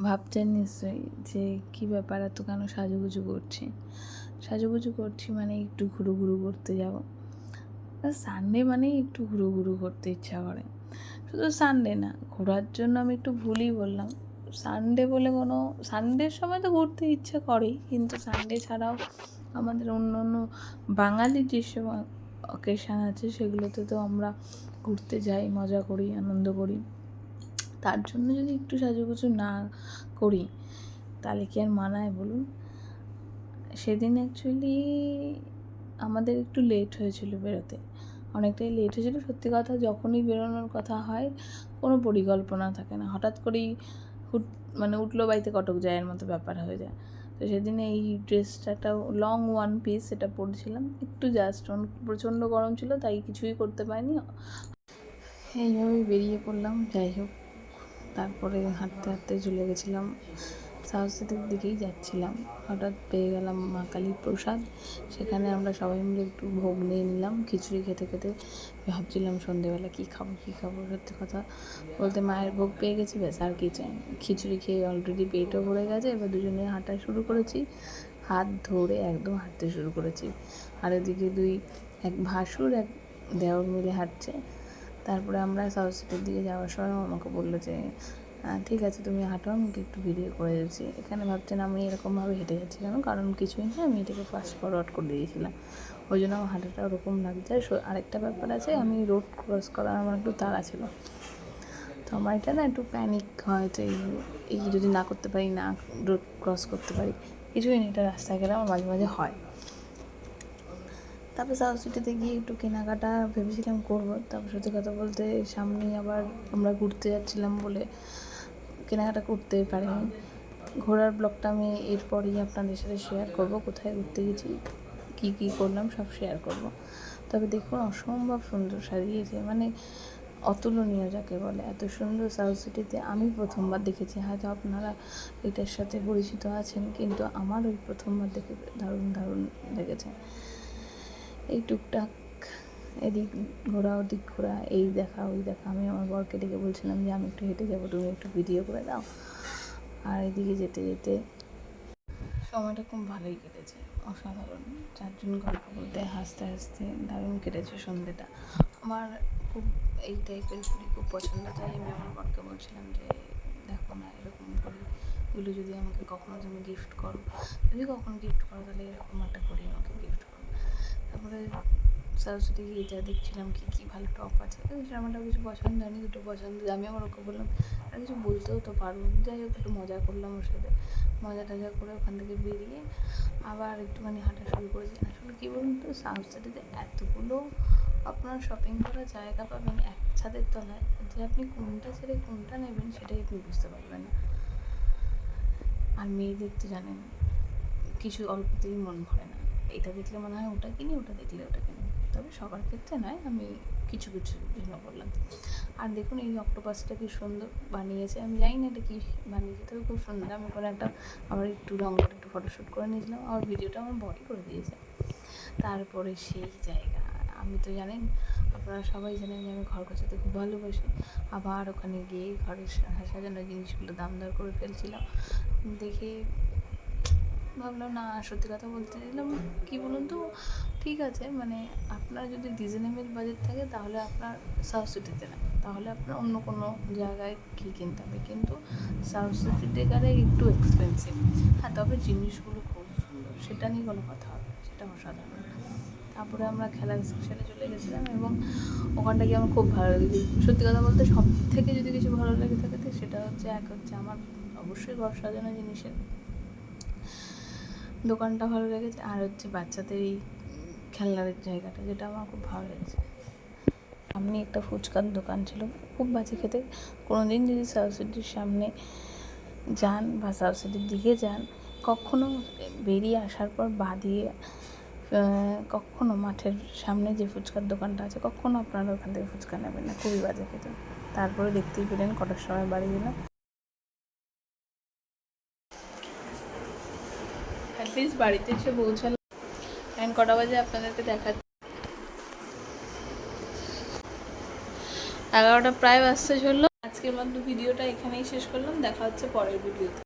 ভাবছেন নিশ্চয়ই যে কী ব্যাপার, এত কেন সাজুগুজু করছি। সাজুগুজু করছি মানে একটু ঘুরু করতে যাব। সানডে মানেই একটু ঘুরু করতে ইচ্ছা করে। শুধু সানডে না, ঘোরার জন্য আমি একটু ভুলই বললাম। সানডে বলে কোনো সানডের সময় তো ঘুরতে ইচ্ছা করেই, কিন্তু সানডে ছাড়াও আমাদের অন্য অন্য বাঙালির যেসব অকেশান আছে সেগুলোতে তো আমরা ঘুরতে যাই, মজা করি, আনন্দ করি। তার জন্য যদি একটু সাজুগুজু না করি তাহলে কি আর মানায় বলুন। সেদিন অ্যাকচুয়ালি আমাদের একটু লেট হয়েছিল বেরোতে, অনেকটাই লেট হয়েছিল। সত্যি কথা, যখনই বেরোনোর কথা হয় কোনো পরিকল্পনা থাকে না, হঠাৎ করেই উঠলো বাড়িতে কটক যাওয়ার মতো ব্যাপার হয়ে যায়। তো সেদিন এই ড্রেসটা একটা লং ওয়ান পিস এটা পরেছিলাম, একটু জাস্ট প্রচণ্ড গরম ছিল তাই কিছুই করতে পারিনি, এইভাবেই বেরিয়ে পড়লাম। যাই হোক, তারপরে হাঁটতে হাঁটতে চলে গেছিলাম, সাউথ সিটির দিকেই যাচ্ছিলাম। হঠাৎ পেয়ে গেলাম মা কালীর প্রসাদ, সেখানে আমরা সবাই মিলে একটু ভোগ নিয়ে নিলাম। খিচুড়ি খেতে খেতে ভাবছিলাম সন্ধেবেলা কী খাবো। সত্যি কথা বলতে মায়ের ভোগ পেয়ে গেছি, ব্যাস আর কী চাই। খিচুড়ি খেয়ে অলরেডি পেটও ভরে গেছে, এবার দুজনে হাঁটা শুরু করেছি, হাত ধরে একদম হাঁটতে শুরু করেছি। আর এদিকে এক ভাসুর এক দেওর মিলে হাঁটছে। তারপরে আমরা সাউথ সিটির দিকে যাওয়ার সময় আমাকে বললো যে ঠিক আছে তুমি হাঁটো, আমি একটু ভিডিও করে দিচ্ছি। এখানে ভাবছেন আমি এরকমভাবে হেঁটে যাচ্ছি কেন, কারণ কিছুই না, আমি এটাকে ফাস্ট ফরওয়ার্ড করে দিয়েছিলাম, ওই জন্য আমার হাঁটাটা ওরকম লাগছে। আরেকটা ব্যাপার আছে, আমি রোড ক্রস করার আমার একটু তাড়া ছিল, তো আমার এটা না একটু প্যানিক হয়, তো এই যদি না করতে পারি, না রোড ক্রস করতে পারি, কিছুই না, এটা রাস্তায় গেলে আমার মাঝে মাঝে হয়। তারপর সাউথ সিটিতে গিয়ে একটু কেনাকাটা ভেবেছিলাম করবো, তারপর সত্যি কথা বলতে সামনেই আবার আমরা ঘুরতে যাচ্ছিলাম বলে কেনাকাটা করতে পারিনি। ঘোরার ব্লগটা আমি এরপরেই আপনাদের সাথে শেয়ার করব, কোথায় ঘুরতে গেছি, কী করলাম সব শেয়ার করব। তবে দেখুন, অসম্ভব সুন্দর সাজিয়েছে, মানে অতুলনীয় যাকে বলে, এত সুন্দর সাউথ সিটিতে আমি প্রথমবার দেখেছি। হয়তো আপনারা এটার সাথে পরিচিত আছেন, কিন্তু আমার ওই প্রথমবার দেখে দারুণ লেগেছে। এই টুকটাক এদিক ঘোরা ওদিক ঘোরা, এই দেখা ওই দেখা, আমি আমার বরকে ডেকে বলছিলাম যে আমি একটু হেঁটে যাবো, তুমি একটু ভিডিও করে দাও। আর এদিকে যেতে যেতে সময়টা খুব ভালোই কেটেছে, অসাধারণ। চারজন গল্প বলতে হাসতে হাসতে দারুণ কেটেছে সন্ধ্যেটা। আমার খুব এই টাইপের ঘুড়ি খুব পছন্দ, তাই আমি আমার বরকে বলছিলাম যে দেখো না, এরকম ঘড়ি এগুলো যদি আমাকে কখনো তুমি গিফট করো, তাহলে এরকম একটা ঘড়ি আমাকে গিফট করো। তারপরে সরস্বতী গিয়ে যা দেখছিলাম কী ভালো টপ আছে, আমারটাও কিছু পছন্দ হয়নি, দুটো পছন্দ। আমি আমার ওকে বললাম আর কিছু বলতেও তো পারবো। যাই হোক, একটু মজা করলাম ওর সাথে, মজা টজা করে ওখান থেকে বেরিয়ে আবার একটুখানি হাঁটা শুরু করেছি। আসলে কী বলুন তো, সাউথ সিটিতে এতগুলো আপনার শপিং করার জায়গা পাবেন এক ছাদের তলায়, যে আপনি কোনটা ছেড়ে কোনটা নেবেন সেটাই আপনি বুঝতে পারবেন না। আর মেয়েদের তো জানেন কিছু অল্পতেই মন ভরে না, এটা দেখলে মনে হয় ওটা কিনি, ওটা দেখলে ওটা কিনি। তবে সবার ক্ষেত্রে নয়, আমি কিছু জন্য বললাম। আর দেখুন এই অক্টোপাসটা কি সুন্দর বানিয়েছে, আমি জানি না এটা কি বানিয়েছে, তবে খুব সুন্দর। আমি করে আবার একটু একটু ফটোশ্যুট করে নিয়েছিলাম, আর ভিডিওটা আমার বড়ই করে দিয়েছে। তারপরে সেই জায়গা, আমি তো জানেন, আপনারা সবাই জানেন যে আমি ঘর গোছাতে খুব ভালোবাসি। আবার ওখানে গিয়ে ঘরের সাজানো জিনিসগুলো দাম দর করে ফেলছিলাম, দেখে ভাবলাম না, সত্যি কথা বলতে দিলাম কী বলুন তো, ঠিক আছে, মানে আপনার যদি রিজনেবল বাজেট থাকে তাহলে আপনার সাউথ সিটিতে না, তাহলে আপনার অন্য কোনো জায়গায় কিনতে হবে, কিন্তু সাউথ সিটিতে গেলে একটু এক্সপেন্সিভ। হ্যাঁ, তবে জিনিসগুলো খুব সুন্দর, সেটা নিয়ে কোনো কথা হবে, সেটা অসাধারণ। তারপরে আমরা খেলার সেকশনে চলে গেছিলাম, এবং ওখানটা গিয়ে আমার খুব ভালো লেগেছে। সত্যি কথা বলতে সব থেকে যদি কিছু ভালো লেগে থাকে সেটা হচ্ছে আমার অবশ্যই ঘর সাজানো জিনিসের দোকানটা ভালো লেগেছে, আর হচ্ছে বাচ্চাদের এই খেলনার জায়গাটা, যেটা আমার খুব ভালো লেগেছে। সামনে একটা ফুচকার দোকান ছিল, খুব বাজে খেতে। কোনো দিন যদি সাউথ সিটির সামনে যান বা সাউথ সিটির দিকে যান, কখনো বেরিয়ে আসার পর দিয়ে কখনো মাঠের সামনে যে ফুচকার দোকানটা আছে, কখনো আপনারা ওখান থেকে ফুচকা নেবেন না, খুবই বাজে খেতে। তারপরে দেখতেই পেলেন কটার সময় বাড়ি গেলাম। অ্যাটলিস্ট বাড়িতে এসে পৌঁছালাম। এখন কটা বাজে আপনাদেরকে দেখাচ্ছি, 11টা প্রায় বাজতে চললো। আজকে আজকের মতো ভিডিওটা এখানেই শেষ করলাম, দেখা হচ্ছে পরের ভিডিওতে।